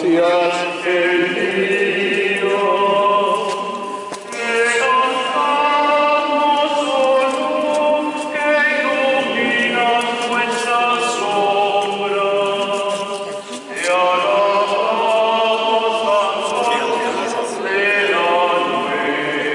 seas bendito. Exaltamos, oh luz, que iluminas nuestras obras. Te alabamos, Santo de la nueva Jerusalén.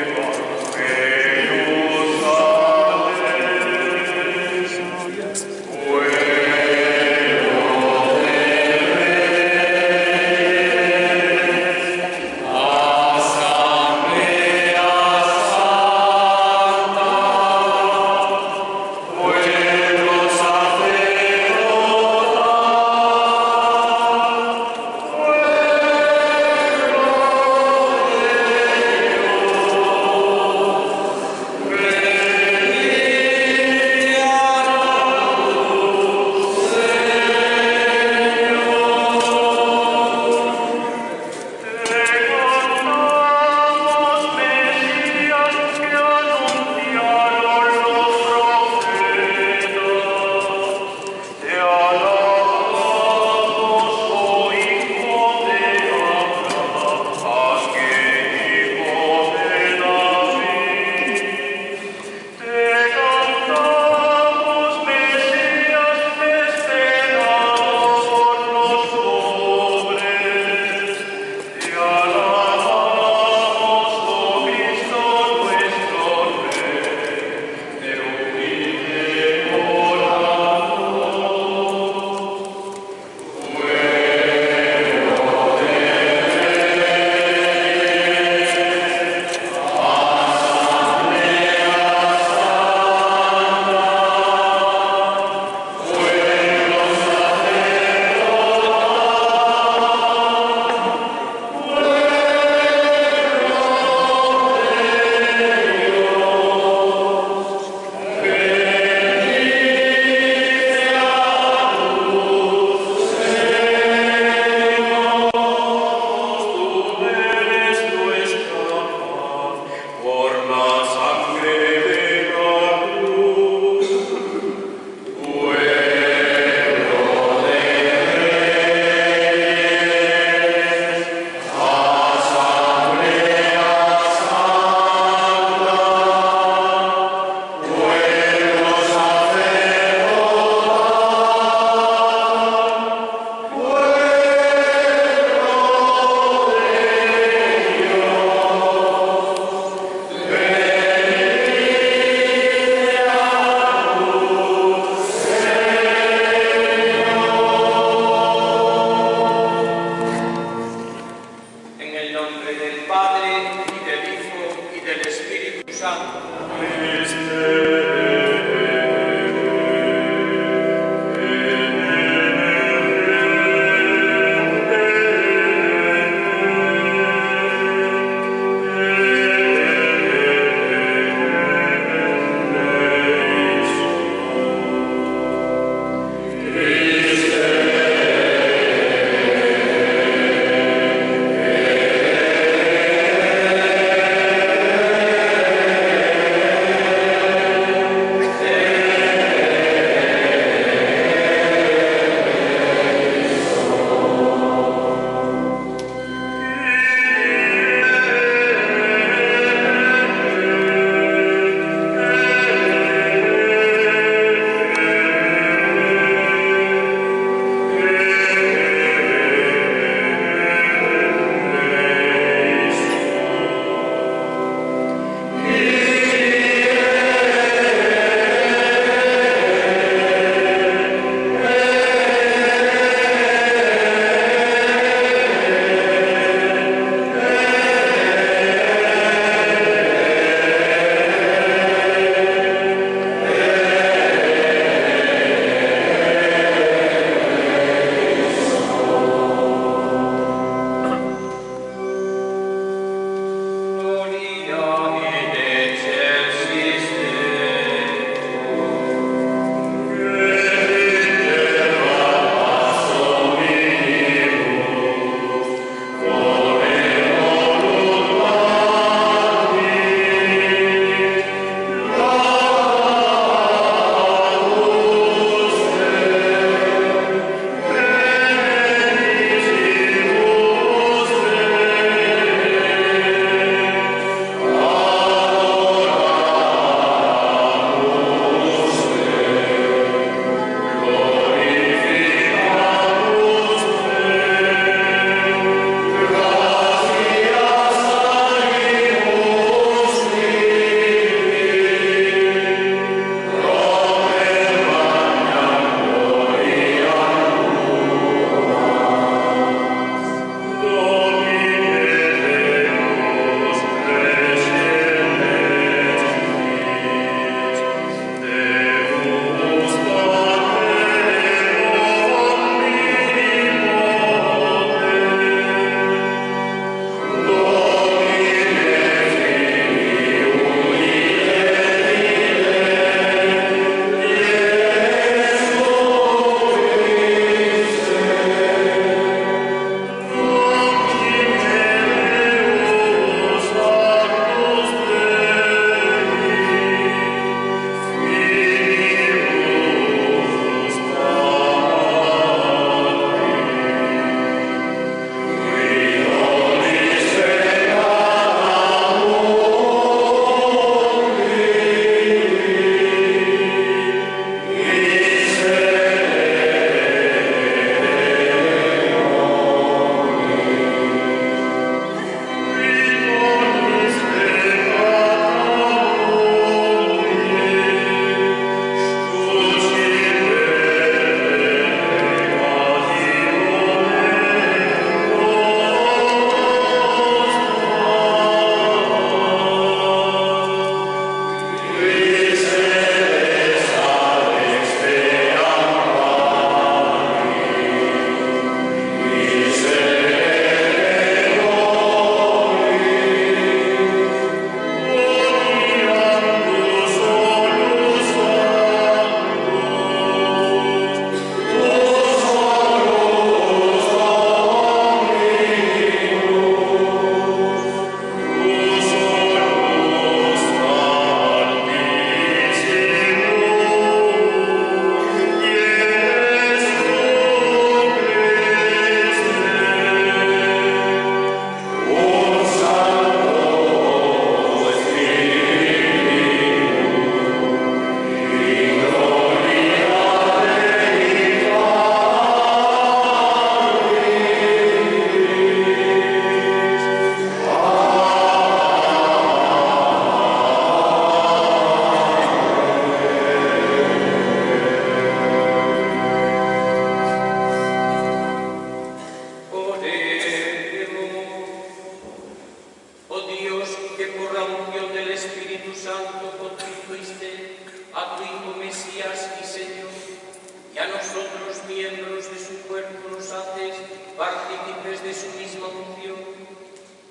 partícipes de su misma unción,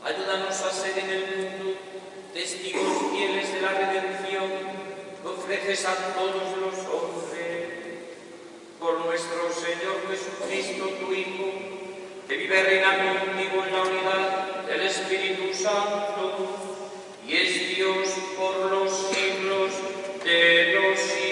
ayúdanos a ser en el mundo testigos fieles de la redención que ofreces a todos los hombres. Por nuestro Señor Jesucristo, tu Hijo, que vive y reina contigo en la unidad del Espíritu Santo, y es Dios por los siglos de los siglos.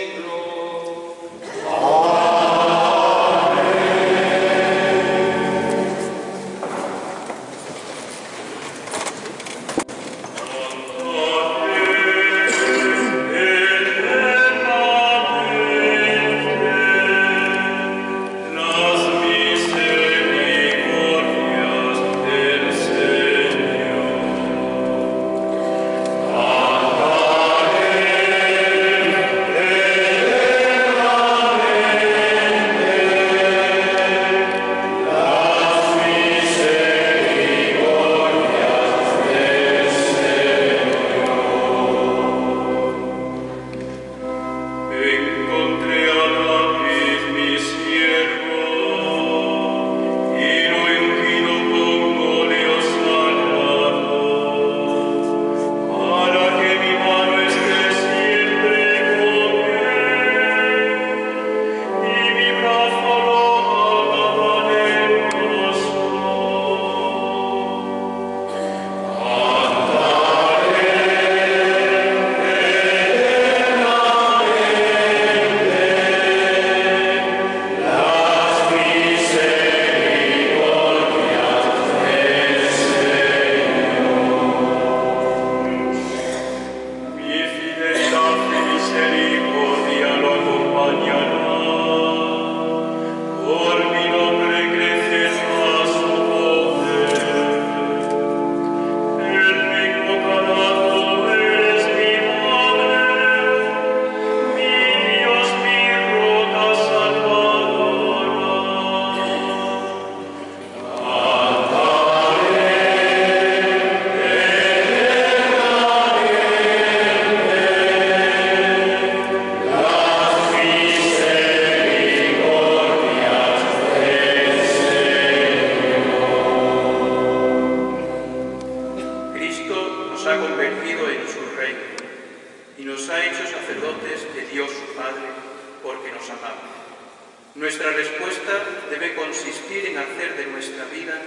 Nuestra respuesta debe consistir en hacer de nuestra vida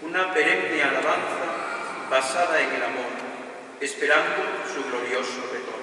una perenne alabanza basada en el amor, esperando su glorioso retorno.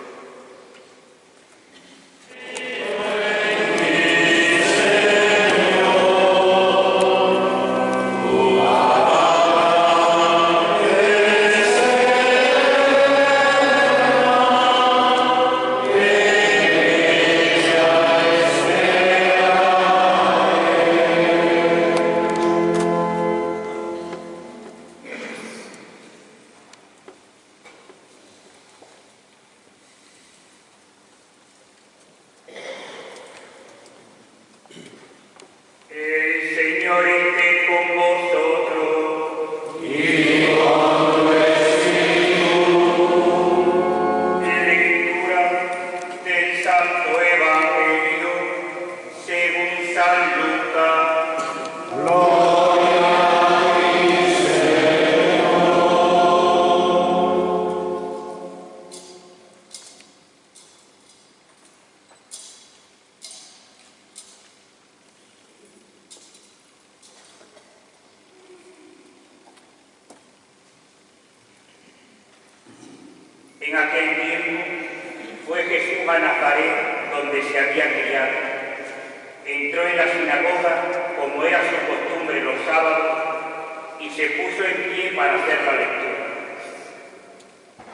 En aquel tiempo fue Jesús a Nazaret, donde se había criado. Entró en la sinagoga, como era su costumbre los sábados, y se puso en pie para hacer la lectura.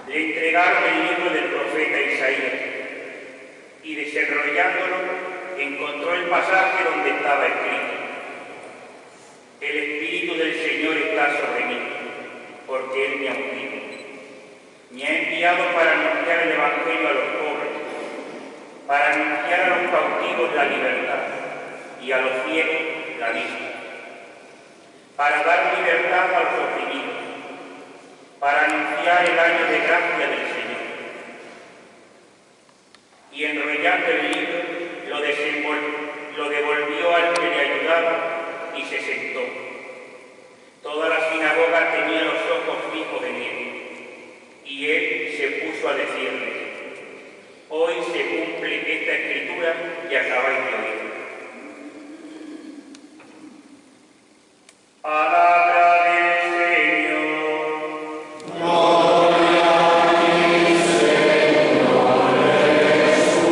Le entregaron el libro del profeta Isaías, y desenrollándolo, encontró el pasaje donde estaba escrito: El Espíritu del Señor está sobre mí, porque Él me ha ungido. Me ha enviado para anunciar el Evangelio a los pobres, para anunciar a los cautivos la libertad y a los ciegos la vista, para dar libertad a los oprimidos, para anunciar el año de gracia del Señor. Y enrollando el libro, lo devolvió al que le ayudaba y se sentó. Toda la sinagoga tenía los ojos fijos en él, y él se puso a decirles: hoy se cumple esta escritura que acabáis de oír. Palabra del Señor. Gloria a ti, Señor Jesús.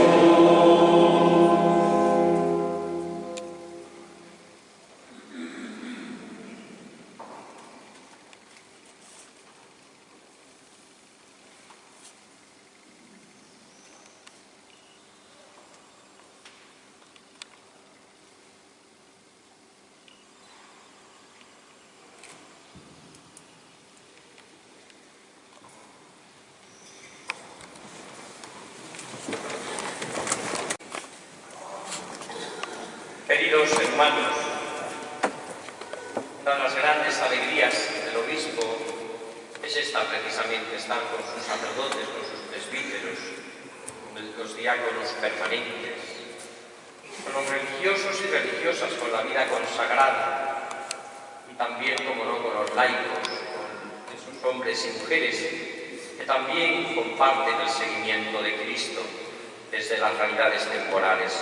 Queridos hermanos, una de las grandes alegrías del obispo es esta precisamente, estar con sus sacerdotes, con sus presbíteros, con los diáconos permanentes, con los religiosos y religiosas con la vida consagrada y también, como no, con los laicos, con esos hombres y mujeres que también comparten el seguimiento de Cristo desde las realidades temporales.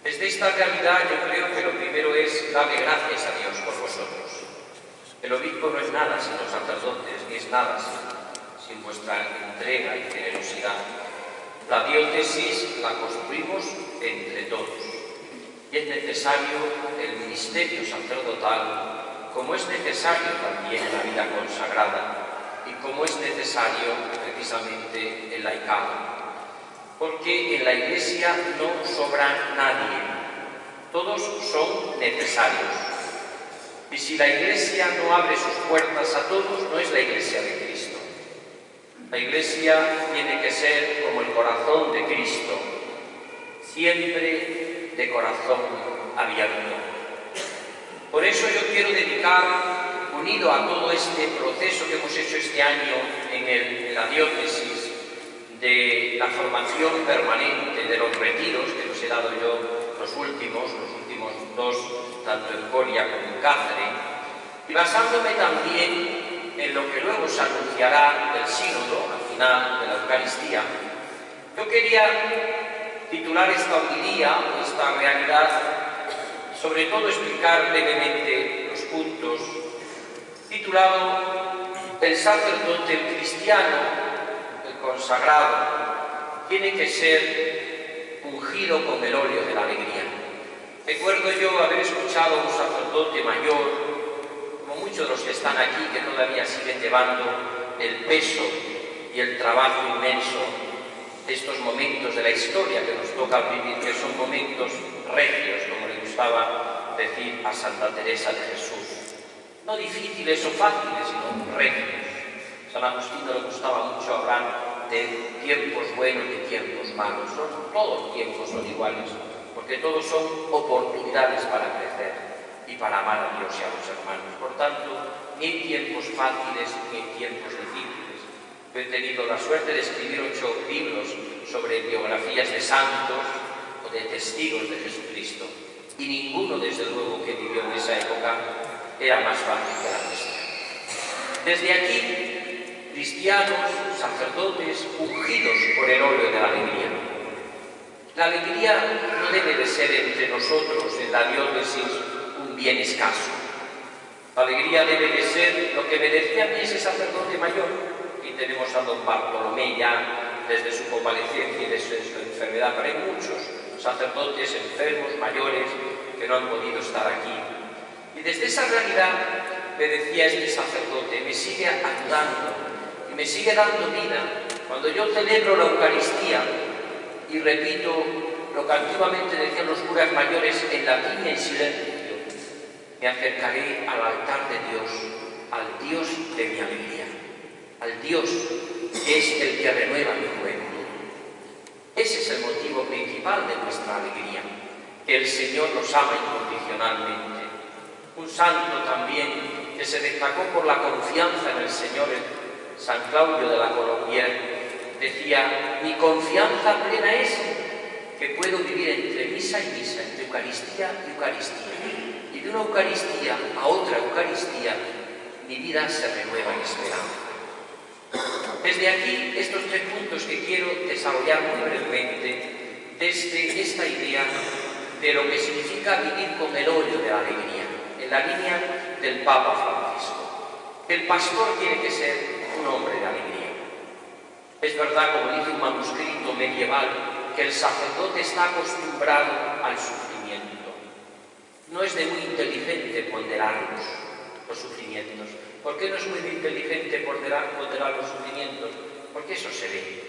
Desde esta realidad yo creo que lo primero es darle gracias a Dios por vosotros. El obispo no es nada sin los sacerdotes, ni es nada sin vuestra entrega y generosidad. La diócesis la construimos entre todos. Y es necesario el ministerio sacerdotal, como es necesario también la vida consagrada y como es necesario precisamente el laicado. Porque en la Iglesia no sobra nadie, todos son necesarios. Y si la Iglesia no abre sus puertas a todos, no es la Iglesia de Cristo. La Iglesia tiene que ser como el corazón de Cristo, siempre de corazón abierto. Por eso yo quiero dedicar, unido a todo este proceso que hemos hecho este año en la diócesis, de la formación permanente, de los retiros que os he dado yo los últimos dos, tanto en Coria como en Cáceres, y basándome también en lo que luego se anunciará del sínodo, al final de la Eucaristía, yo quería titular esta homilía, esta realidad, sobre todo explicar brevemente los puntos, titulado El sacerdote cristiano, consagrado, tiene que ser ungido con el óleo de la alegría. Recuerdo yo haber escuchado a un sacerdote mayor, como muchos de los que están aquí, que todavía siguen llevando el peso y el trabajo inmenso de estos momentos de la historia que nos toca vivir, que son momentos regios, como le gustaba decir a Santa Teresa de Jesús. No difíciles o fáciles, sino regios. San Agustín le gustaba mucho hablar de tiempos buenos y de tiempos malos. Todos los tiempos son iguales, porque todos son oportunidades para crecer y para amar a Dios y a los hermanos. Por tanto, ni hay tiempos fáciles ni hay tiempos difíciles. Yo he tenido la suerte de escribir 8 libros sobre biografías de santos o de testigos de Jesucristo, y ninguno, desde luego, que vivió en esa época era más fácil que la nuestra. Desde aquí, cristianos, sacerdotes, ungidos por el óleo de la alegría. La alegría no debe de ser entre nosotros, en la diócesis, un bien escaso. La alegría debe de ser lo que me decía a mí ese sacerdote mayor. Aquí tenemos a don Bartolomé ya desde su convalecencia y desde su enfermedad, pero hay muchos sacerdotes enfermos, mayores, que no han podido estar aquí. Y desde esa realidad me decía este sacerdote, me sigue ayudando, me sigue dando vida. Cuando yo celebro la Eucaristía y repito lo que antiguamente decían los curas mayores en latín y en silencio, me acercaré al altar de Dios, al Dios de mi alegría, al Dios que es el que renueva mi juventud. Ese es el motivo principal de nuestra alegría, que el Señor nos ama incondicionalmente. Un santo también que se destacó por la confianza en el Señor, San Claudio de la Colombia, decía: mi confianza plena es que puedo vivir entre misa y misa, entre Eucaristía y Eucaristía, y de una Eucaristía a otra Eucaristía, mi vida se renueva en esperanza. Desde aquí, estos 3 puntos que quiero desarrollar muy brevemente, desde esta idea de lo que significa vivir con el óleo de la alegría, en la línea del Papa Francisco. El pastor tiene que ser un hombre de alegría. Es verdad, como dice un manuscrito medieval, que el sacerdote está acostumbrado al sufrimiento. No es de muy inteligente ponderar los sufrimientos. ¿Por qué no es muy inteligente ponderar los sufrimientos? Porque eso se ve.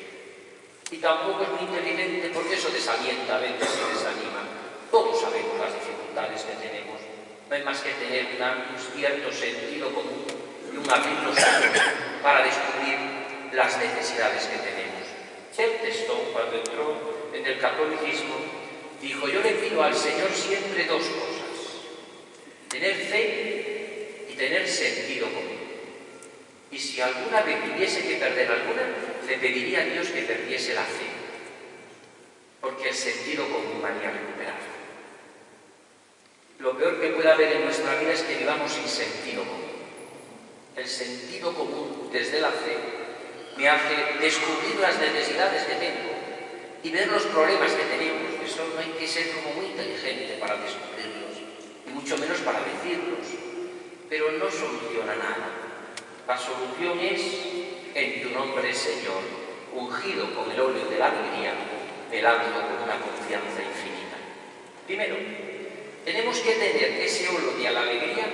Y tampoco es muy inteligente porque eso desalienta, a veces y desanima. Todos sabemos las dificultades que tenemos. No hay más que tener un cierto sentido común y un abrir los ojos para descubrir las necesidades que tenemos. Chesterton, cuando entró en el catolicismo, dijo: yo le pido al Señor siempre 2 cosas: tener fe y tener sentido común. Y si alguna vez tuviese que perder alguna, le pediría a Dios que perdiese la fe, porque el sentido común me haría recuperar. Lo peor que puede haber en nuestra vida es que vivamos sin sentido común. El sentido común desde la fe me hace descubrir las necesidades que tengo y ver los problemas que tenemos. Eso no hay que ser como muy inteligente para descubrirlos, y mucho menos para decirlos, pero no soluciona nada. La solución es: en tu nombre, Señor, ungido con el óleo de la alegría, me lanzo con una confianza infinita. Primero, tenemos que tener ese óleo de la alegría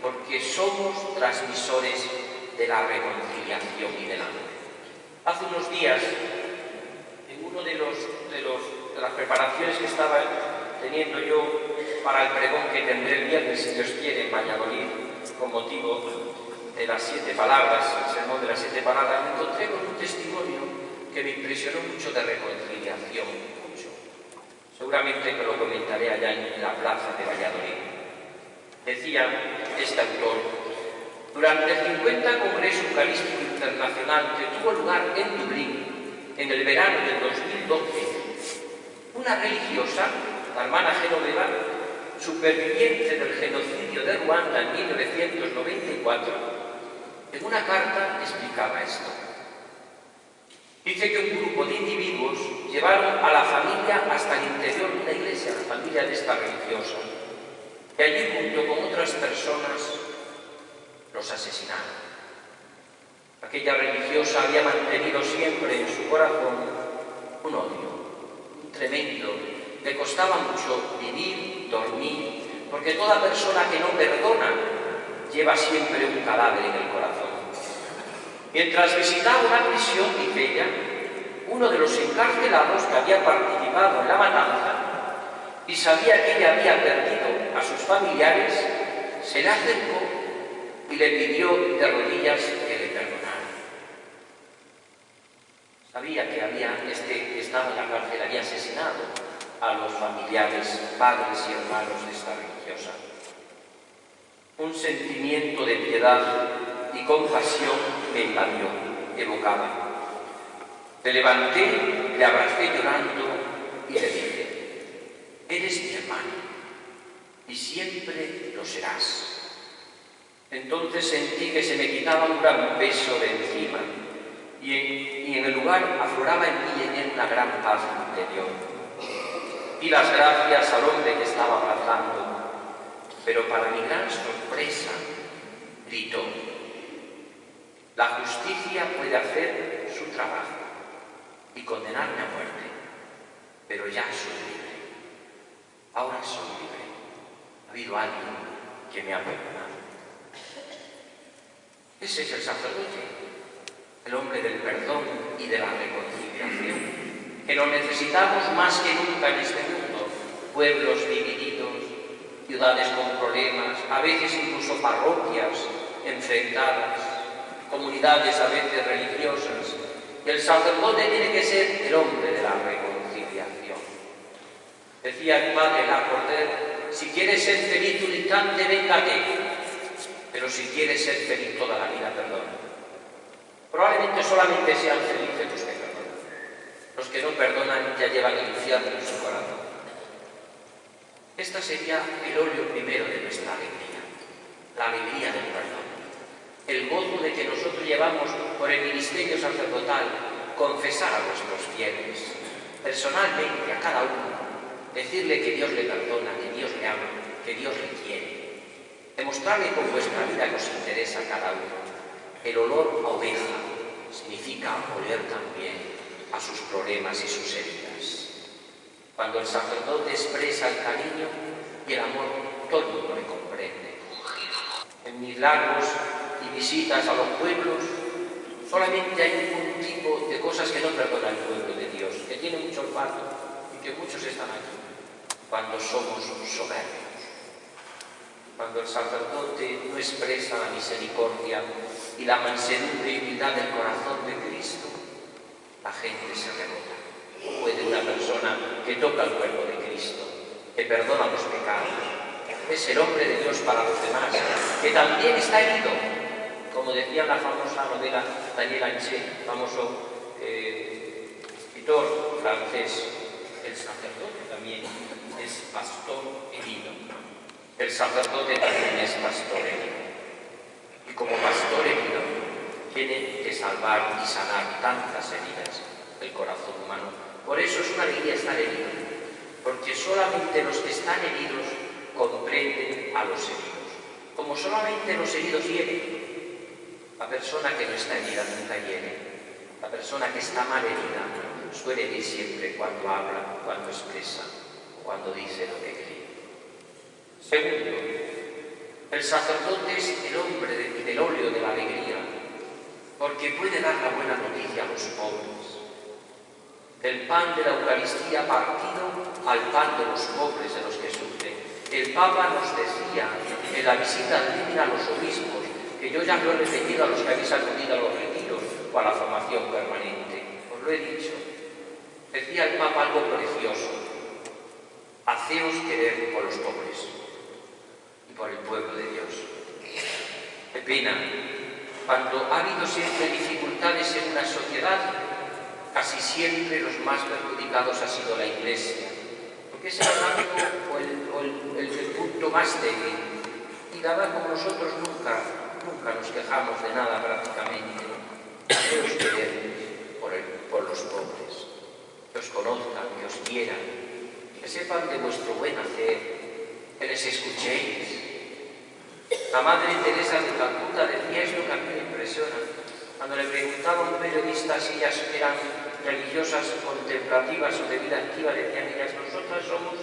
porque somos transmisores de la reconciliación y del amor. Hace unos días, en uno de las preparaciones que estaba teniendo yo para el pregón que tendré el viernes, si Dios quiere, en Valladolid, con motivo de las 7 palabras, el sermón de las 7 palabras, me encontré con un testimonio que me impresionó mucho de reconciliación, mucho. Seguramente que lo comentaré allá en la plaza de Valladolid. Decía este autor: durante el 50 Congreso Eucarístico Internacional que tuvo lugar en Dublín en el verano del 2012, una religiosa, la hermana Genoveva, superviviente del genocidio de Ruanda en 1994, en una carta explicaba esto. Dice que un grupo de individuos llevaron a la familia hasta el interior de una iglesia, la familia de esta religiosa, y allí, junto con otras personas, los asesinaron. Aquella religiosa había mantenido siempre en su corazón un odio, un tremendo. Le costaba mucho vivir, dormir, porque toda persona que no perdona lleva siempre un cadáver en el corazón. Mientras visitaba una prisión, dice ella, uno de los encarcelados que había participado en la matanza y sabía que ella había perdido a sus familiares, se le acercó y le pidió de rodillas que le perdonara. Sabía que que estaba en la cárcel, había asesinado a los familiares, padres y hermanos de esta religiosa. Un sentimiento de piedad y compasión me invadió, evocaba. Me levanté, le abracé llorando y le dije: eres mi hermano y siempre lo serás. Entonces sentí que se me quitaba un gran peso de encima y en el lugar afloraba en mí y en él una gran paz interior. Di las gracias al hombre que estaba abrazando, pero para mi gran sorpresa gritó: la justicia puede hacer su trabajo y condenarme a muerte, pero ya soy libre. Ahora soy libre. Ha habido alguien que me ha perdonado. Ese es el sacerdote, el hombre del perdón y de la reconciliación, que lo necesitamos más que nunca en este mundo. Pueblos divididos, ciudades con problemas, a veces incluso parroquias enfrentadas, comunidades a veces religiosas. Y el sacerdote tiene que ser el hombre de la reconciliación. Decía mi madre Lacordaire: si quieres ser feliz un instante, véngate, pero si quieres ser feliz toda la vida, perdona. Probablemente solamente sean felices los que perdonan. Los que no perdonan ya llevan el infierno en su corazón. Esta sería el óleo primero de nuestra alegría, la alegría del perdón. El gozo de que nosotros llevamos por el ministerio sacerdotal confesar a nuestros fieles, personalmente a cada uno, decirle que Dios le perdona, que Dios le ama, que Dios le quiere. Demostrarle con vuestra vida que os interesa a cada uno. El olor a oveja significa oler también a sus problemas y sus heridas. Cuando el sacerdote expresa el cariño y el amor, todo el mundo le comprende. En mis largos y visitas a los pueblos, solamente hay un tipo de cosas que no perdona el pueblo de Dios, que tiene mucho olfato y que muchos están aquí, cuando somos soberbios. Cuando el sacerdote no expresa la misericordia y la mansedumbre y humildad del corazón de Cristo, la gente se rebota. Puede una persona que toca el cuerpo de Cristo, que perdona los pecados, es el hombre de Dios para los demás, que también está herido, como decía la famosa novela Daniel Hanché, famoso escritor francés. El sacerdote también es pastor herido. El sacerdote también es pastor herido. Y como pastor herido, tiene que salvar y sanar tantas heridas del corazón humano. Por eso es una alegría estar herido, porque solamente los que están heridos comprenden a los heridos. Como solamente los heridos hieren, la persona que no está herida nunca hiere. La persona que está mal herida suele herir siempre cuando habla, cuando expresa, cuando dice lo que cree. Segundo, el sacerdote es el hombre del óleo de la alegría, porque puede dar la buena noticia a los pobres. Del pan de la Eucaristía partido al pan de los pobres, de los que sufren. El Papa nos decía en la visita divina a los obispos, que yo ya lo he repetido a los que habéis acudido a los retiros o a la formación permanente, os lo he dicho. Decía el Papa algo precioso: haceos querer por los pobres y por el pueblo de Dios. Qué pena, cuando ha habido siempre dificultades en una sociedad, casi siempre los más perjudicados ha sido la Iglesia, porque es el rango o el punto más débil. Y nada, como nosotros nunca nos quejamos de nada prácticamente. Haceos querer por los pobres, que os conozcan, que os quieran, que sepan de vuestro buen hacer, que les escuchéis. La Madre Teresa de Calcuta decía esto que a mí me impresiona. Cuando le preguntaba a un periodista si ellas eran religiosas contemplativas o de vida activa, decían ellas: nosotras somos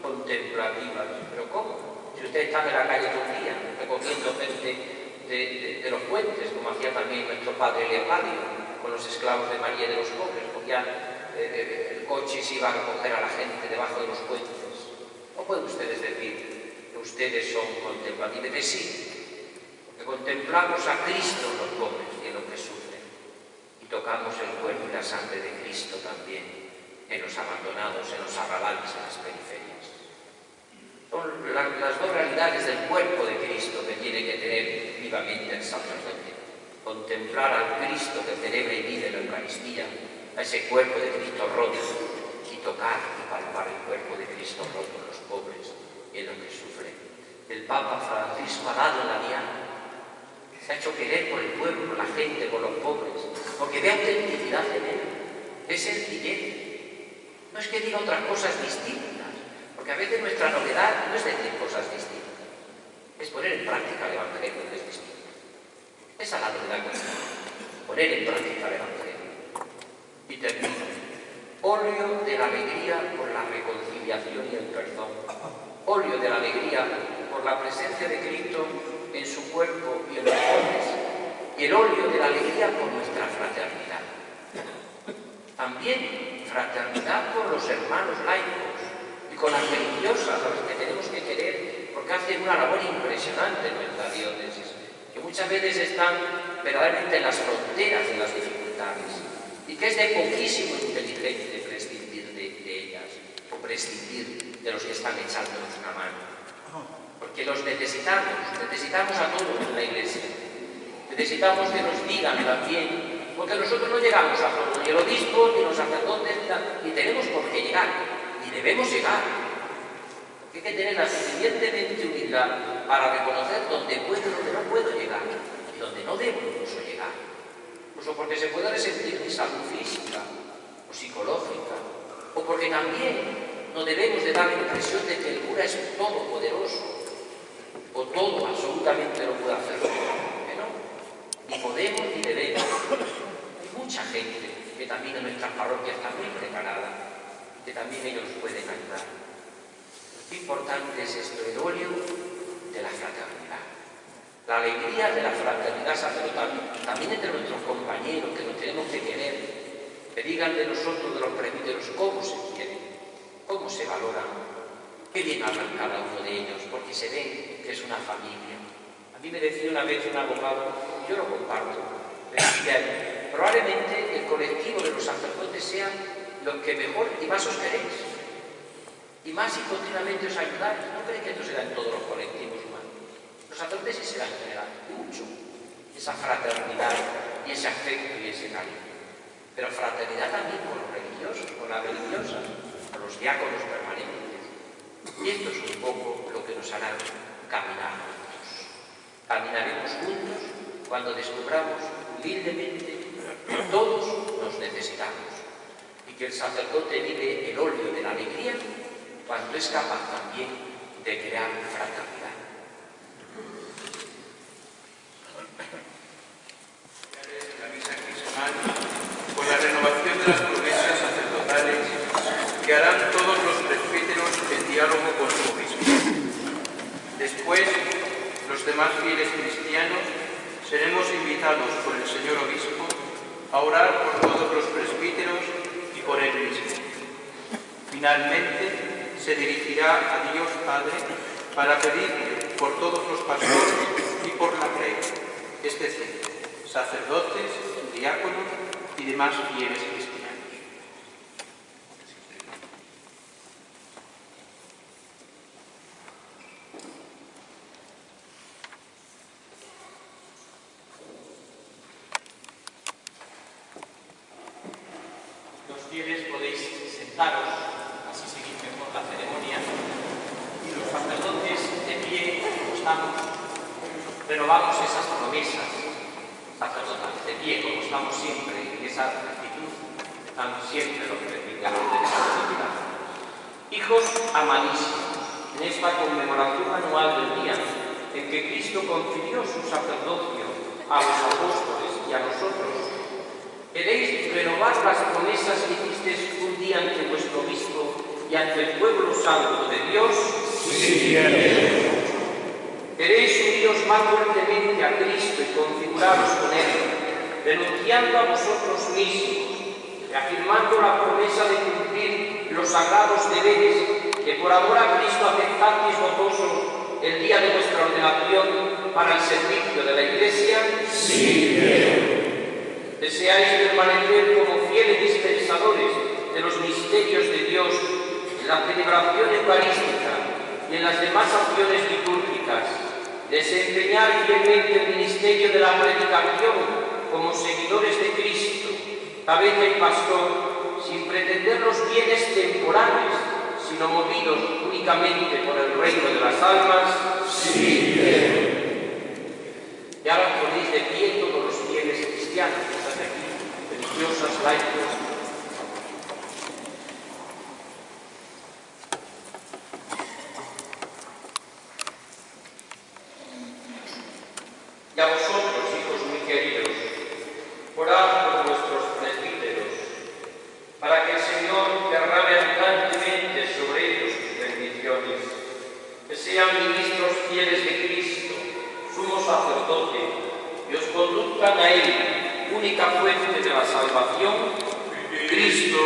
contemplativas. ¿Pero cómo? Si usted está en la calle todo el día, recogiendo gente de los puentes, como hacía también nuestro padre Leocadio, con los esclavos de María de los pobres, cogía el coche y se iba a recoger a la gente debajo de los puentes. ¿No pueden ustedes decir que ustedes son contemplativos? De sí, porque contemplamos a Cristo en los pobres y en los que sufren. Tocamos el cuerpo y la sangre de Cristo también en los abandonados, en los arrabales, en las periferias. Son las dos realidades del cuerpo de Cristo que tiene que tener vivamente el sacerdote. Contemplar al Cristo que celebra y vive la Eucaristía, a ese cuerpo de Cristo roto, y tocar y palpar el cuerpo de Cristo roto en los pobres y en los que sufren. El Papa Francisco ha dado la diana. Se ha hecho querer por el pueblo, por la gente, por los pobres, porque ve autenticidad en él, es sencillez. No es que diga otras cosas distintas, porque a veces nuestra novedad no es decir cosas distintas, es poner en práctica el Evangelio, que es distinto. Esa es la novedad que tenemos, poner en práctica el Evangelio. Y termino. Óleo de la alegría por la reconciliación y el perdón. Óleo de la alegría por la presencia de Cristo en su cuerpo y en los pobres, y el óleo de la alegría por nuestra fraternidad. También fraternidad por los hermanos laicos y con las religiosas, a los que tenemos que querer, porque hacen una labor impresionante en nuestra diócesis, que muchas veces están verdaderamente en las fronteras de las dificultades, y que es de poquísimo inteligente prescindir de ellas, o prescindir de los que están echándonos una mano. Porque los necesitamos a todos en la Iglesia. Necesitamos que nos digan también, porque nosotros no llegamos a todos, ni el obispo, ni los sacerdotes, ni tenemos por qué llegar, ni debemos llegar. Porque hay que tener la suficientemente humildad para reconocer dónde puedo y dónde no puedo llegar, y dónde no debo incluso llegar. Incluso porque se puede resentir mi salud física o psicológica, o porque también no debemos de dar la impresión de que el cura es todopoderoso, o todo absolutamente lo puede hacer. Que no, ni podemos ni debemos. Hay mucha gente que también en nuestras parroquias está muy preparada, que también ellos pueden ayudar. Qué importante es esto, el óleo de la fraternidad. La alegría de la fraternidad sacerdotal, también entre nuestros compañeros, que nos tenemos que querer, que digan de nosotros, de los presbíteros, cómo se quieren, cómo se valoran, qué bien hablan cada uno de ellos, porque se ven que es una familia. A mí me decía una vez un abogado, yo lo comparto, decía, probablemente el colectivo de los sacerdotes sea los que mejor y más os queréis, y más y continuamente os ayudáis. ¿No creéis que esto se da en todos los colectivos humanos? Los sacerdotes sí se da en general, mucho, esa fraternidad y ese afecto y ese cariño. Pero fraternidad también con los religiosos, con las religiosas, con los diáconos permanentes. Y esto es un poco lo que nos hará caminar juntos. Caminaremos juntos cuando descubramos humildemente que todos nos necesitamos y que el sacerdote vive el óleo de la alegría cuando es capaz también de crear fraternidad. La misa crismal, con la renovación de las promesas sacerdotales que harán todos los presbíteros en diálogo con su obispo. Después, los demás fieles cristianos seremos invitados por el señor obispo a orar por todos los presbíteros y por él mismo. Finalmente, se dirigirá a Dios Padre para pedirle por todos los pastores y por la Grey, es decir, sacerdotes, diáconos y demás fieles cristianos. Los fieles podéis sentaros, así seguir mejor la ceremonia, y los sacerdotes de pie, como estamos, renovamos esas promesas sacerdotales, de pie, como estamos siempre, en esa actitud, están siempre los presbíteros de esa comunidad. Hijos amadísimos, en esta conmemoración anual del día en que Cristo confirió su sacerdocio a los apóstoles y a nosotros, ¿queréis renovar las promesas que hicisteis un día ante vuestro obispo y ante el pueblo santo de Dios? Sí. ¿Queréis uniros más fuertemente a Cristo y configuraros con Él, renunciando a vosotros mismos, reafirmando la promesa de cumplir los sagrados deberes que por amor a Cristo aceptasteis gozosos el día de vuestra ordenación para el servicio de la Iglesia? Sí. ¿Deseáis permanecer como fieles dispensadores de los misterios de Dios en la celebración eucarística y en las demás acciones litúrgicas? ¿Desempeñar fielmente el ministerio de la predicación como seguidores de Cristo, cabeza y pastor, sin pretender los bienes temporales, sino movidos únicamente por el reino de las almas? Sí. Y ahora ponéis de pie todos los fieles cristianos, religiosas, laicos. Y a vosotros, hijos muy queridos, orad por vuestros presbíteros, para que el Señor derrame abundantemente sobre ellos sus bendiciones, que sean ministros fieles de Cristo, sumo sacerdote, y os conduzcan a Él, única fuente de la salvación. Cristo,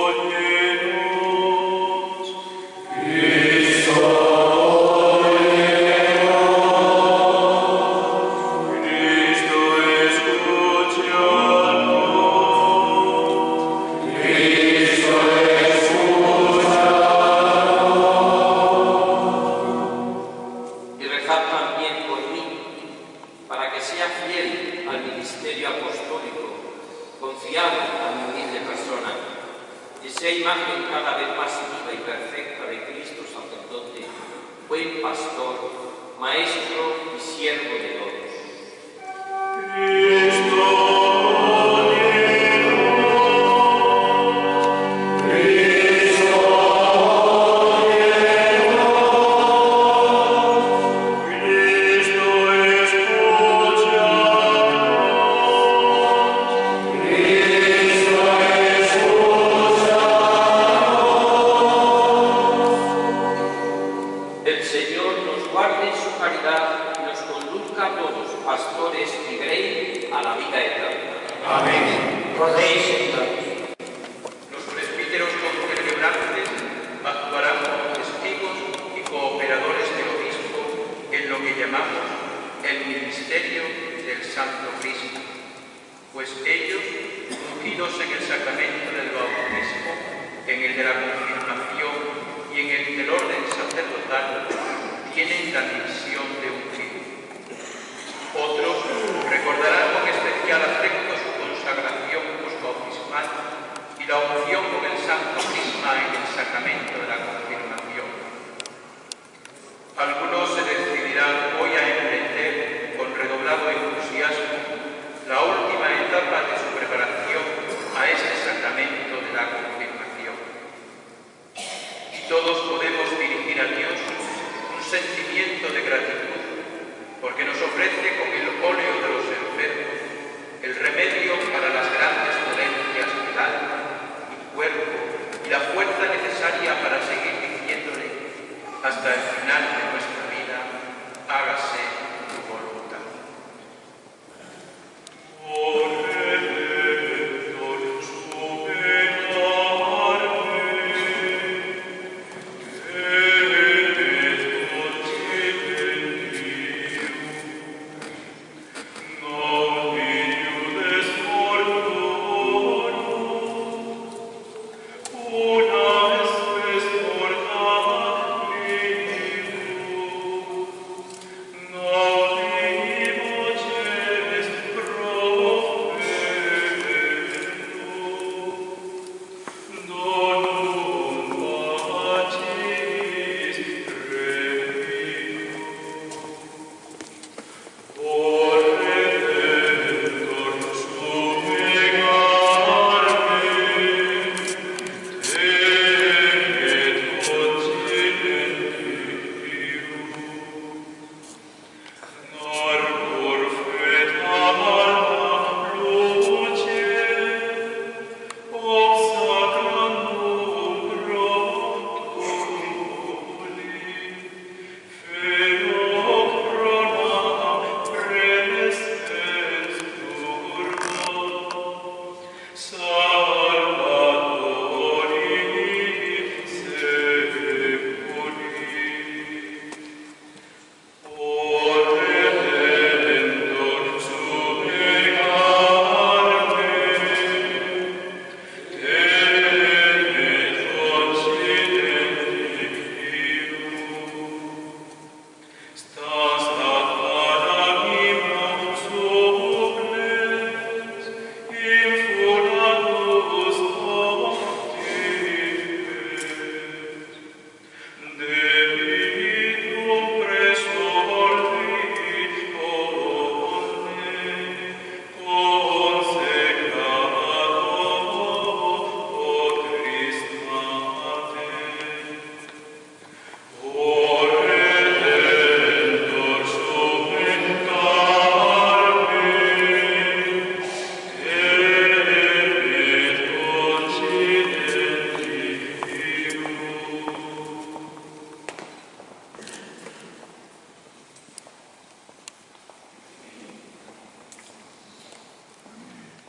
óyenos. Cristo, óyenos. Cristo, escúchanos. Cristo, escúchanos. Y rezad también por mí, para que sea fiel al ministerio apostólico, confiado a mi humilde persona, y sea imagen cada vez más viva y perfecta de Cristo sacerdote, buen pastor, maestro y siervo de todos. El Señor nos guarde en su caridad y nos conduzca a todos, pastores y grey, a la vida eterna. Amén. Podéis sentaros. Los presbíteros concelebrantes actuarán como testigos y cooperadores del obispo en lo que llamamos el ministerio del Santo Cristo, pues ellos, ungidos en el sacramento del bautismo, en el de la confirmación y en el del orden sacerdotal, tienen la misión de ungir. Otros recordarán con especial afecto su consagración posbautismal y la unción con el Santo Crisma en el sacramento de la confirmación. Algunos se decidirán hoy a emprender con redoblado entusiasmo la última etapa de su preparación a este sacramento de la confirmación. Y todos podemos dirigir a Dios un sentimiento de gratitud, porque nos ofrece con el óleo de los enfermos el remedio para las grandes dolencias del alma y cuerpo y la fuerza necesaria para seguir diciéndole hasta el final de nuestra vida: hágase tu voluntad.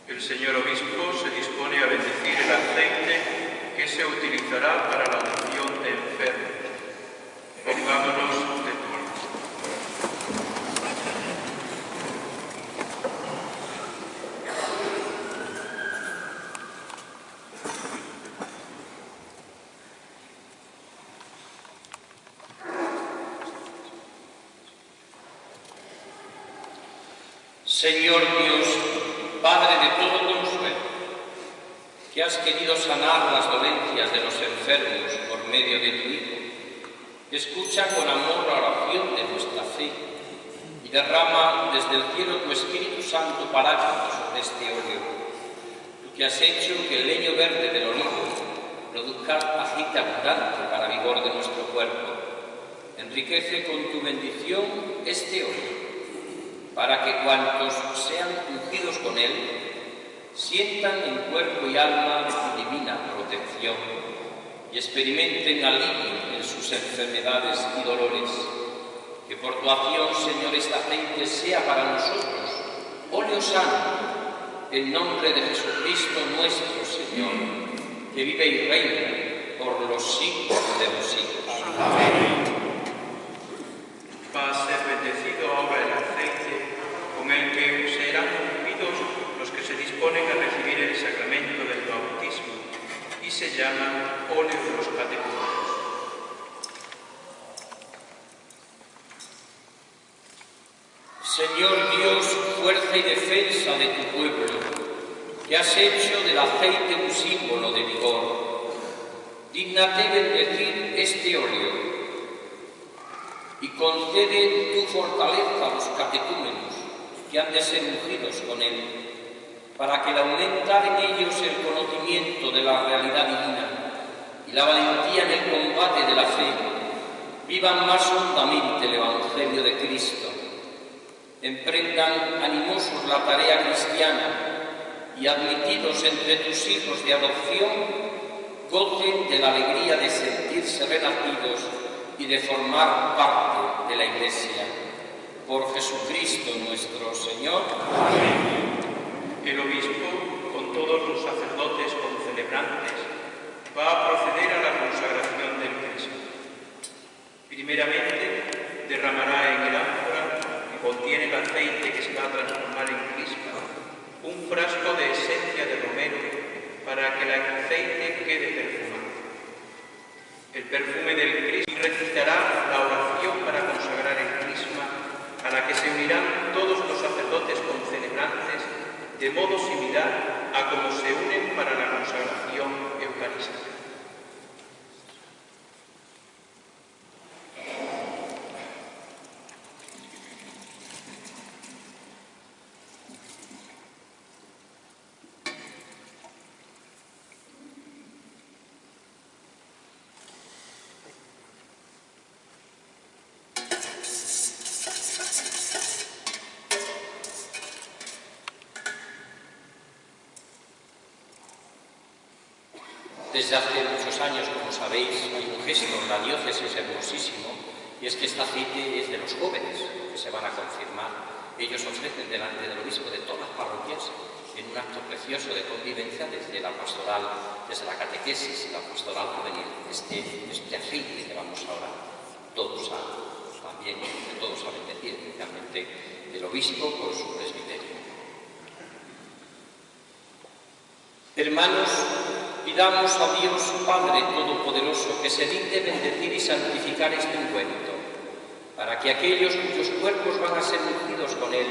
El señor obispo se dispone a bendecir el aceite que se utilizará para la unción de enfermos. Pongámonos de pie. Señor Dios, Padre de todo consuelo, que has querido sanar las dolencias de los enfermos por medio de tu Hijo, Escucha con amor la oración de nuestra fe y derrama desde el cielo tu Espíritu Santo paráclito sobre este óleo. Tú que has hecho que el leño verde del olivo produzca aceite abundante para vigor de nuestro cuerpo, enriquece con tu bendición este óleo, para que cuantos sean ungidos con él sientan en cuerpo y alma tu divina protección y experimenten alivio en sus enfermedades y dolores. Que por tu acción, Señor, este aceite sea para nosotros óleo santo, en nombre de Jesucristo nuestro Señor, que vive y reina por los siglos de los siglos. Amén. Va a ser bendecido ahora el aceite con el que serán ungidos los que se disponen a recibir el sacramento del bautismo y se llama óleo de los catecúmenos. Señor Dios, fuerza y defensa de tu pueblo, que has hecho del aceite un símbolo de vigor, dígnate bendecir este óleo y concede tu fortaleza a los catecúmenos que han de ser ungidos con él, para que al aumentar en ellos el conocimiento de la realidad divina y la valentía en el combate de la fe, vivan más hondamente el Evangelio de Cristo, emprendan animosos la tarea cristiana y, admitidos entre tus hijos de adopción, gocen de la alegría de sentirse renacidos y de formar parte de la Iglesia. Por Jesucristo nuestro Señor. Amén. El obispo, con todos los sacerdotes concelebrantes, va a proceder a la consagración del Cristo. Primeramente, derramará en el ánfora que contiene el aceite que se va a transformar en crispa un frasco de esencia de romero para que el aceite quede perfumado. El perfume del Cristo recitará la oración para consagrar el crisma, a la que se unirán todos los sacerdotes concelebrantes de modo similar a como se unen para la consagración eucarística. Desde hace muchos años, como sabéis, hay un gesto en la diócesis hermosísimo, y es que este aceite es de los jóvenes que se van a confirmar. Ellos ofrecen delante del obispo de todas las parroquias, en un acto precioso de convivencia, desde la pastoral, desde la catequesis y la pastoral juvenil, este aceite que vamos ahora todos a bendecir, especialmente el obispo por su presbiterio. Hermanos, pidamos a Dios Padre Todopoderoso que se digne bendecir y santificar este ungüento, para que aquellos cuyos cuerpos van a ser ungidos con él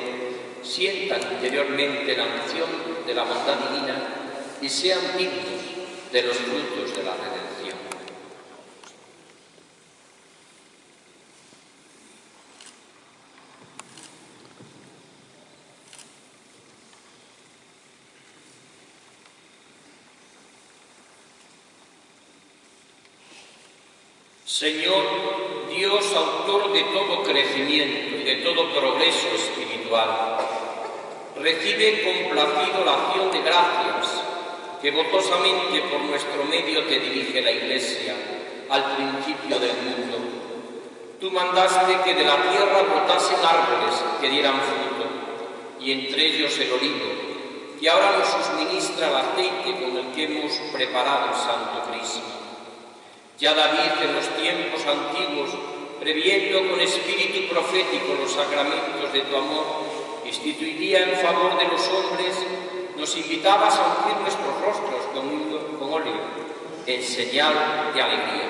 sientan interiormente la unción de la bondad divina y sean dignos de los frutos de la redención. Señor, Dios autor de todo crecimiento y de todo progreso espiritual, recibe complacido la acción de gracias que gozosamente por nuestro medio te dirige la Iglesia al principio del mundo. Tú mandaste que de la tierra brotasen árboles que dieran fruto, y entre ellos el olivo, que ahora nos suministra el aceite con el que hemos preparado el Santo Crisma. Ya David en los tiempos antiguos, previendo con espíritu profético los sacramentos de tu amor, instituiría en favor de los hombres, nos invitabas a ungir nuestros rostros con óleo, en señal de alegría.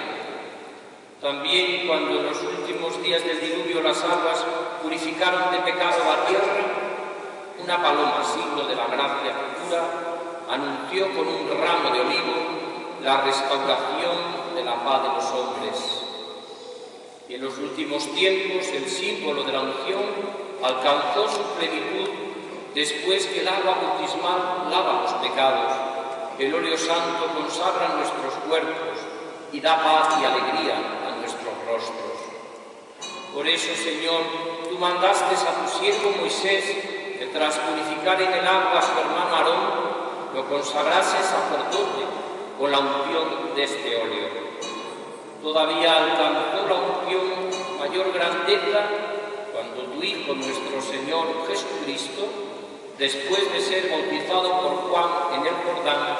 También cuando en los últimos días del diluvio las aguas purificaron de pecado la tierra, una paloma, signo de la gracia futura, anunció con un ramo de olivo la restauración de la paz de los hombres. Y en los últimos tiempos el símbolo de la unción alcanzó su plenitud después que el agua bautismal lava los pecados. El óleo santo consagra nuestros cuerpos y da paz y alegría a nuestros rostros. Por eso, Señor, tú mandaste a tu siervo Moisés que tras purificar en el agua a su hermano Aarón, lo consagrase sacerdote con la unción de este óleo. Todavía alcanzó la unción mayor grandeza cuando tu Hijo, nuestro Señor Jesucristo, después de ser bautizado por Juan en el Jordán,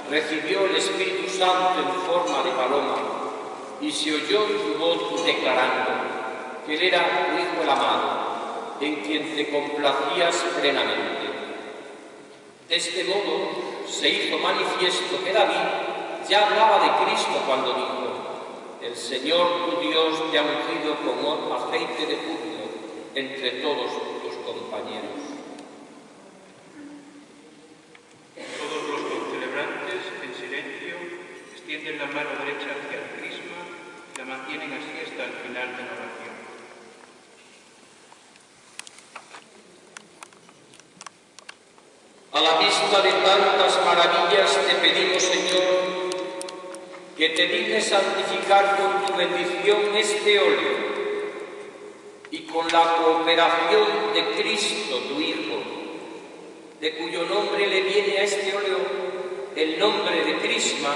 recibió el Espíritu Santo en forma de paloma y se oyó su voz declarando que él era tu Hijo el amado, en quien te complacías plenamente. De este modo se hizo manifiesto que David ya hablaba de Cristo cuando dijo: el Señor tu Dios te ha ungido con aceite de júbilo entre todos tus compañeros. Todos los concelebrantes, en silencio, extienden la mano derecha hacia el crisma y la mantienen así hasta el final de la oración. A la vista de tantas maravillas te pedimos, Señor, que te dignes santificar con tu bendición este óleo y con la cooperación de Cristo, tu Hijo, de cuyo nombre le viene a este óleo el nombre de Crisma,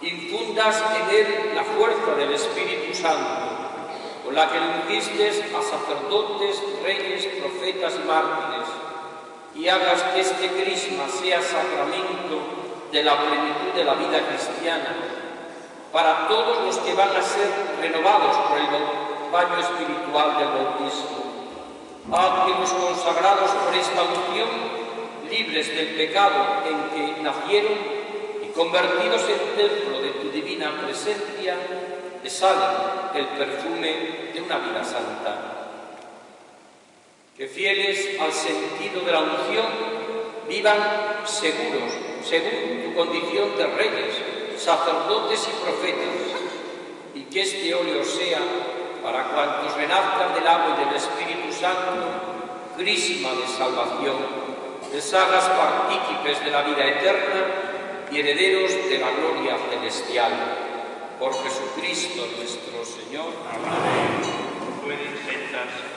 infundas en él la fuerza del Espíritu Santo, con la que ungiste a sacerdotes, reyes, profetas y mártires, y hagas que este crisma sea sacramento de la plenitud de la vida cristiana, para todos los que van a ser renovados por el baño espiritual del bautismo. Haz que los consagrados por esta unción, libres del pecado en que nacieron y convertidos en templo de tu divina presencia, exhalen el perfume de una vida santa. Que fieles al sentido de la unción, vivan seguros, según tu condición de reyes, sacerdotes y profetas, y que este óleo sea, para cuantos renazcan del agua y del Espíritu Santo, crisma de salvación, les hagas partícipes de la vida eterna y herederos de la gloria celestial. Por Jesucristo nuestro Señor. Amén. Pueden sentarse.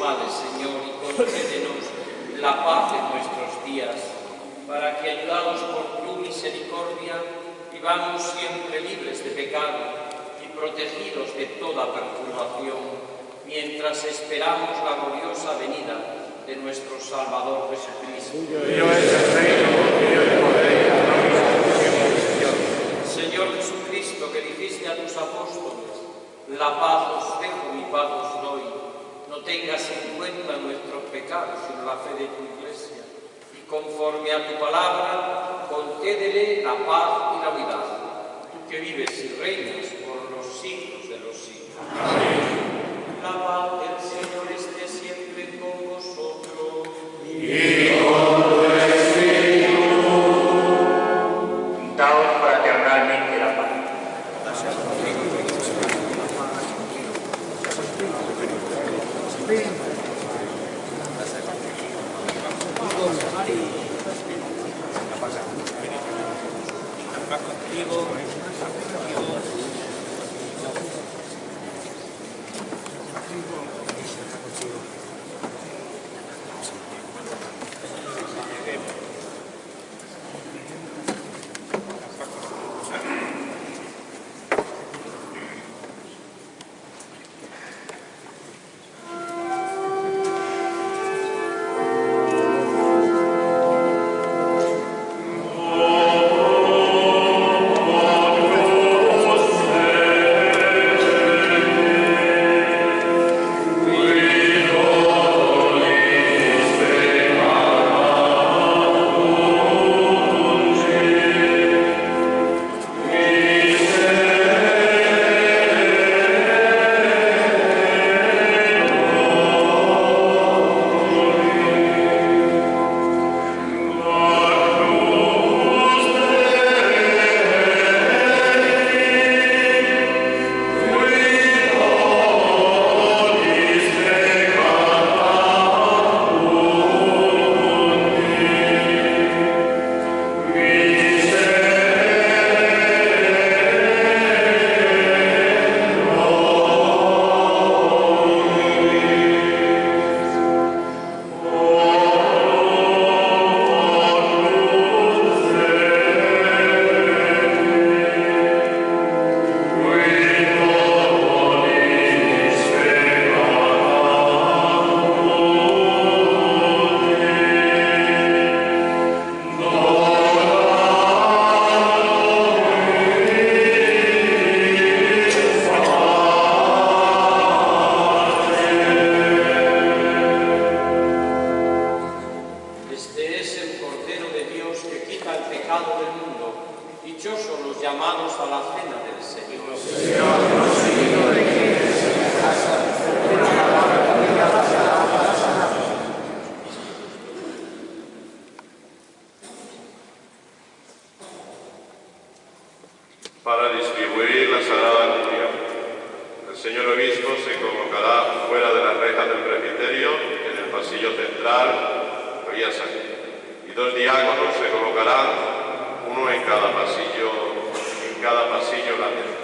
males, Señor, y concédenos la paz en nuestros días, para que, ayudados por tu misericordia, vivamos siempre libres de pecado y protegidos de toda perturbación, mientras esperamos la gloriosa venida de nuestro Salvador Jesucristo. Señor Jesucristo, que dijiste a tus apóstoles: la paz os dejo, mi paz os doy, no tengas en cuenta nuestros pecados, sino la fe de tu Iglesia, y conforme a tu palabra, concédele la paz y la unidad, tú que vives y reinas por los siglos de los siglos. Amén. La paz del Señor esté siempre con vosotros. Y con tu espíritu. Daos fraternalmente la paz. Para distribuir la Sagrada Comunión, el señor obispo se colocará fuera de las rejas del presbiterio, en el pasillo central, vía Sacra, y 2 diáconos se colocarán, uno en cada pasillo lateral.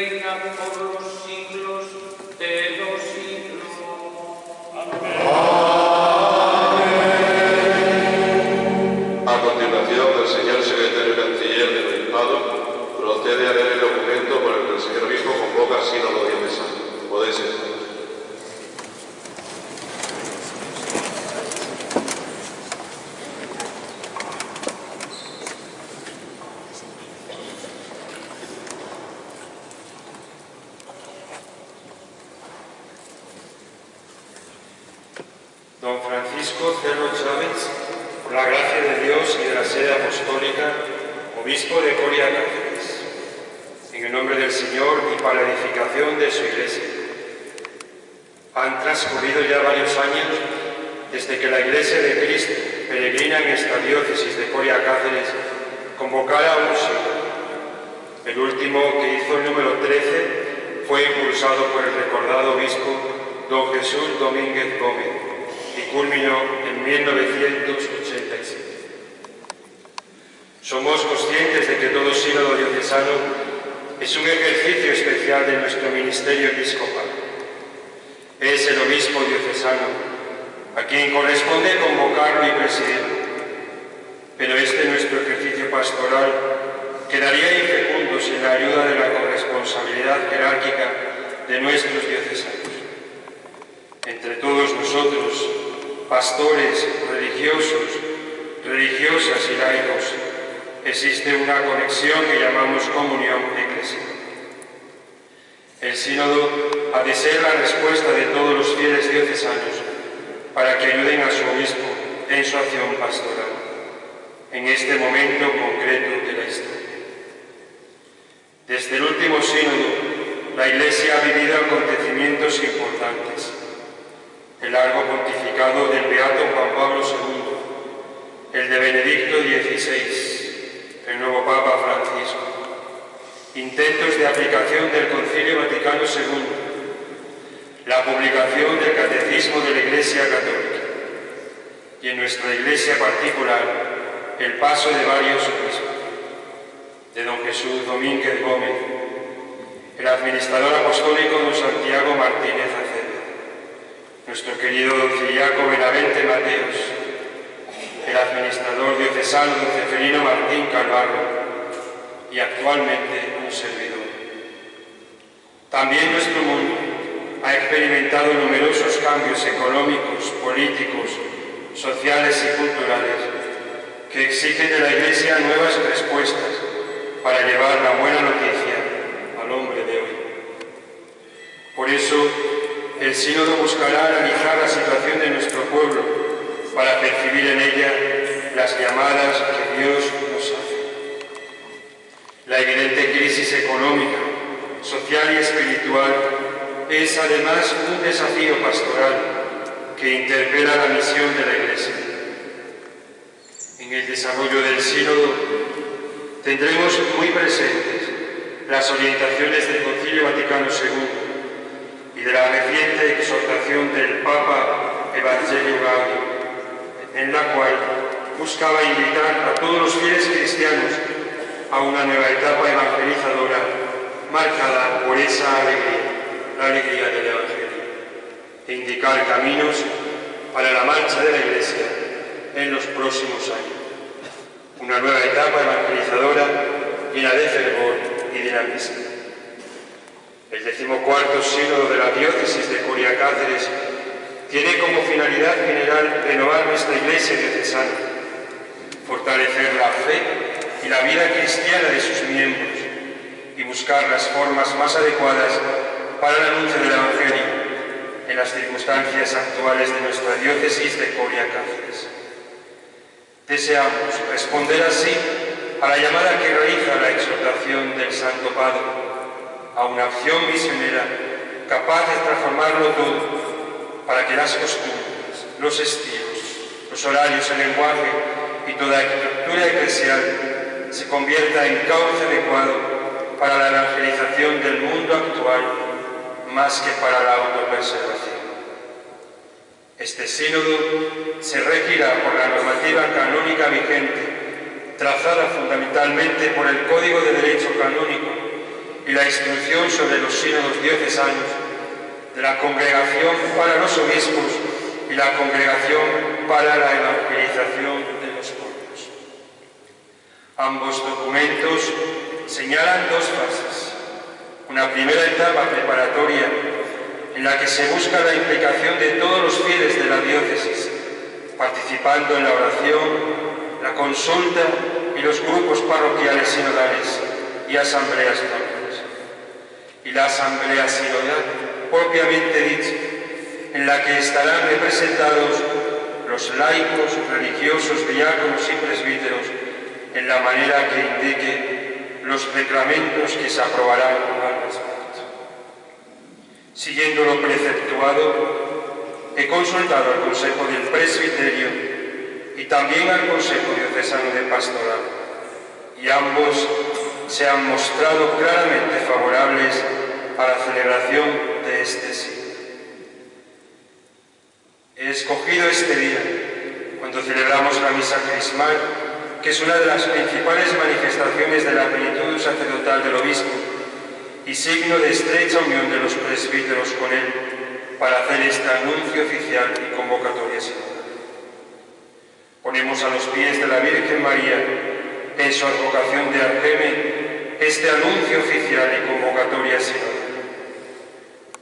reina por los siglos de los siglos. A continuación, el señor secretario canciller del Obispado procede a leer el documento por el que el señor obispo convoca sínodo diocesano. Podéis estar. Don Francisco Cerro Chávez, por la gracia de Dios y de la sede apostólica, obispo de Coria Cáceres, en el nombre del Señor y para la edificación de su Iglesia. Han transcurrido ya varios años desde que la Iglesia de Cristo, peregrina en esta diócesis de Coria Cáceres, convocara un sínodo. El último, que hizo el número 13, fue impulsado por el recordado obispo don Jesús Domínguez Gómez y culminó en 1987. Somos conscientes de que todo sínodo diocesano es un ejercicio especial de nuestro ministerio episcopal. Es el obispo diocesano a quien corresponde convocarlo y presidirlo, pero este nuestro ejercicio pastoral quedaría infecundo sin la ayuda de la corresponsabilidad jerárquica de nuestros diocesanos. Entre todos nosotros, pastores, religiosos, religiosas y laicos, existe una conexión que llamamos comunión eclesial. El sínodo ha de ser la respuesta de todos los fieles diocesanos para que ayuden a su obispo en su acción pastoral, en este momento concreto de la historia. Desde el último sínodo, la Iglesia ha vivido acontecimientos importantes. El largo pontificado del beato Juan Pablo II, el de Benedicto XVI, el nuevo Papa Francisco, intentos de aplicación del Concilio Vaticano II, la publicación del Catecismo de la Iglesia Católica y en nuestra Iglesia particular el paso de varios obispos, de don Jesús Domínguez Gómez, el administrador apostólico don Santiago Martínez Acero, nuestro querido don Ciriaco Benavente Mateos, el administrador diocesano don Ceferino Martín Calvarro y actualmente un servidor. También nuestro mundo ha experimentado numerosos cambios económicos, políticos, sociales y culturales que exigen de la Iglesia nuevas respuestas para llevar la buena noticia al hombre de hoy. Por eso, el sínodo buscará analizar la situación de nuestro pueblo para percibir en ella las llamadas que Dios nos hace. La evidente crisis económica, social y espiritual es además un desafío pastoral que interpela la misión de la Iglesia. En el desarrollo del sínodo tendremos muy presentes las orientaciones del Concilio Vaticano II y de la reciente exhortación del Papa Evangelii Gaudium, en la cual buscaba invitar a todos los fieles cristianos a una nueva etapa evangelizadora marcada por esa alegría, la alegría del Evangelio, e indicar caminos para la marcha de la Iglesia en los próximos años. Una nueva etapa evangelizadora llena de fervor y dinamismo. El 14º sínodo de la diócesis de Coria Cáceres tiene como finalidad general renovar nuestra Iglesia diocesana, fortalecer la fe y la vida cristiana de sus miembros y buscar las formas más adecuadas para el anuncio del Evangelio en las circunstancias actuales de nuestra diócesis de Coria Cáceres. Deseamos responder así a la llamada que realiza la exhortación del Santo Padre, a una acción misionera capaz de transformarlo todo, para que las costumbres, los estilos, los horarios, el lenguaje y toda estructura eclesial se convierta en cauce adecuado para la evangelización del mundo actual, más que para la autopreservación. Este sínodo se regirá por la normativa canónica vigente, trazada fundamentalmente por el Código de Derecho Canónico y la instrucción sobre los sínodos diocesanos, de la Congregación para los Obispos y la Congregación para la Evangelización de los Pueblos. Ambos documentos señalan dos fases. Una primera etapa preparatoria en la que se busca la implicación de todos los fieles de la diócesis, participando en la oración, la consulta y los grupos parroquiales sinodales y asambleas normales. Y la asamblea sinodal, propiamente dicha, en la que estarán representados los laicos, religiosos, diáconos y presbíteros, en la manera que indique los reglamentos que se aprobarán al respecto. Siguiendo lo preceptuado, he consultado al Consejo del Presbiterio y también al Consejo Diocesano de Pastoral, y ambos se han mostrado claramente favorables a la celebración de este sínodo. He escogido este día, cuando celebramos la misa crismal, que es una de las principales manifestaciones de la plenitud sacerdotal del obispo y signo de estrecha unión de los presbíteros con él, para hacer este anuncio oficial y convocatoria sinodal. Ponemos a los pies de la Virgen María, en su advocación de arceme, este anuncio oficial y convocatoria sinodal.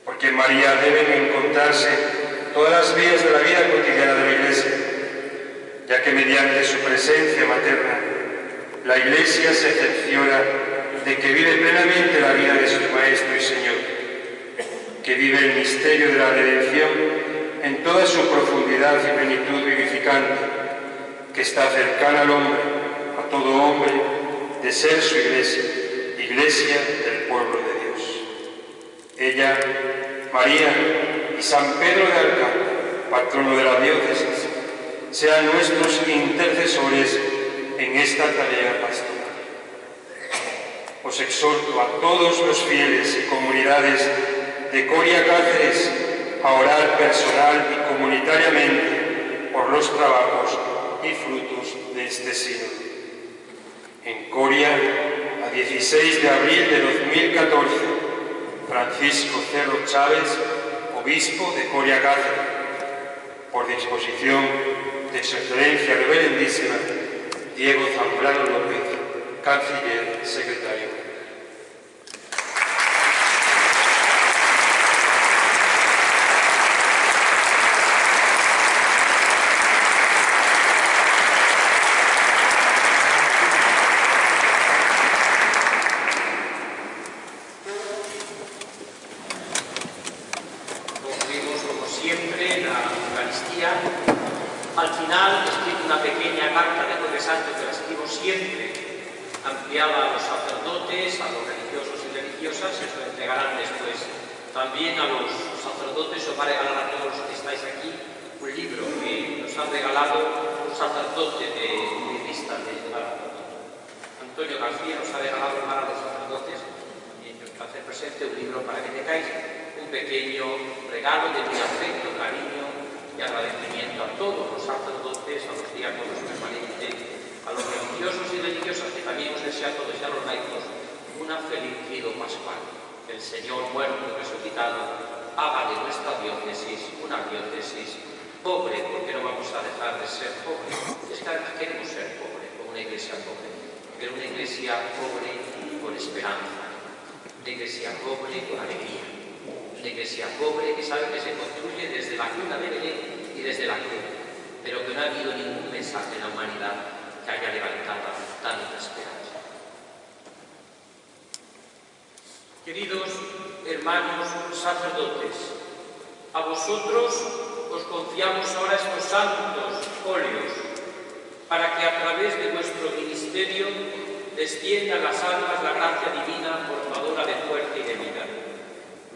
Porque en María deben encontrarse todas las vías de la vida cotidiana de la Iglesia, ya que mediante su presencia materna, la Iglesia se cerciora de que vive plenamente la vida de su Maestro y Señor, que vive el misterio de la redención en toda su profundidad y plenitud vivificante, que está cercana al hombre, a todo hombre, de ser su Iglesia, Iglesia del pueblo de Dios. Ella, María y San Pedro de Alcántara, patrono de la diócesis, sean nuestros intercesores en esta tarea pastoral. Os exhorto a todos los fieles y comunidades de Coria Cáceres a orar personal y comunitariamente por los trabajos y frutos de este sínodo. En Coria, a 16 de abril de 2014, Francisco Cerro Chávez, obispo de Coria Cáceres, por disposición de su excelencia reverendísima Diego Zambrano López, canciller secretario. Concluimos como siempre la Eucaristía. Al final escribo una pequeña carta de Jueves Santo que la escribo siempre, ampliada a los sacerdotes, a los religiosos y religiosas, y os lo entregarán después también a los sacerdotes. Os va a regalar a todos los que estáis aquí un libro que nos han regalado un sacerdote de budista de Antonio García, nos ha regalado para los sacerdotes, y os hace presente un libro para que tengáis un pequeño regalo de mi afecto, cariño y agradecimiento a todos los sacerdotes, a los diáconos permanentes, a los religiosos y religiosas, que también os deseo a todos y a los laicos una feliz Trido Pascual. Que el Señor muerto y resucitado haga de nuestra diócesis una diócesis pobre, porque no vamos a dejar de ser pobres. Es que queremos ser pobres, como una iglesia pobre, pero una iglesia pobre con esperanza, una iglesia pobre con alegría, una iglesia pobre que sabe que se construye desde la cuna de Belén y desde la cruz, pero que no ha habido ningún mensaje en la humanidad que haya levantado tanta esperanza. Queridos hermanos sacerdotes, a vosotros os confiamos ahora estos santos óleos, para que a través de vuestro ministerio descienda a las almas la gracia divina portadora de fuerza y de vida.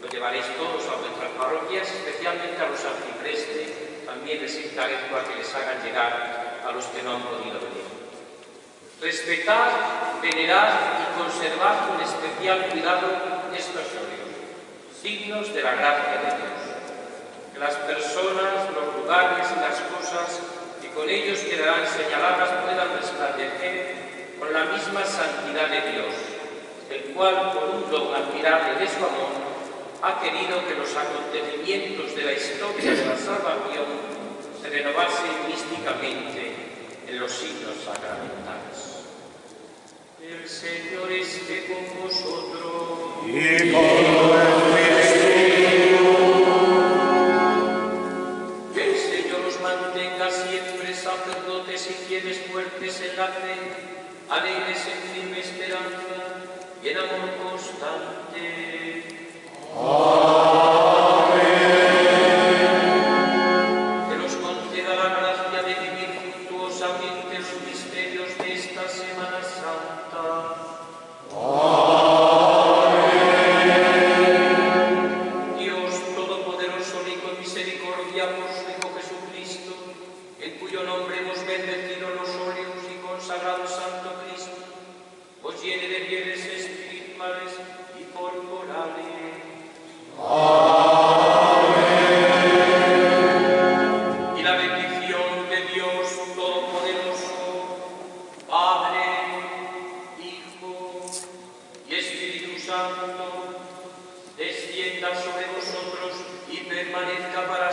Lo llevaréis todos a vuestras parroquias, especialmente a los arciprestes. También les encarezco a que les hagan llegar a los que no han podido venir. Respetad, venerad y conservad con especial cuidado estos óleos, signos de la gracia de Dios. Que las personas, los lugares y las cosas que con ellos quedarán señaladas puedan resplandecer con la misma santidad de Dios, el cual, por un don admirable de su amor, ha querido que los acontecimientos de la historia de la salvación se renovasen místicamente en los signos sacramentales. El Señor esté con vosotros. Y con tu espíritu. Que el Señor os mantenga siempre sacerdotes y fieles fuertes en la fe, alegres en firme esperanza y en amor constante. Que nos conceda la gracia de vivir fructuosamente los misterios de esta Semana Santa. Dios Todopoderoso y con misericordia por su Hijo Jesucristo, en cuyo nombre hemos bendecido los óleos y consagrado Santo Cristo, os llene de bienes espirituales y corporales. Y la bendición de Dios Todopoderoso, Padre, Hijo y Espíritu Santo, descienda sobre vosotros y permanezca para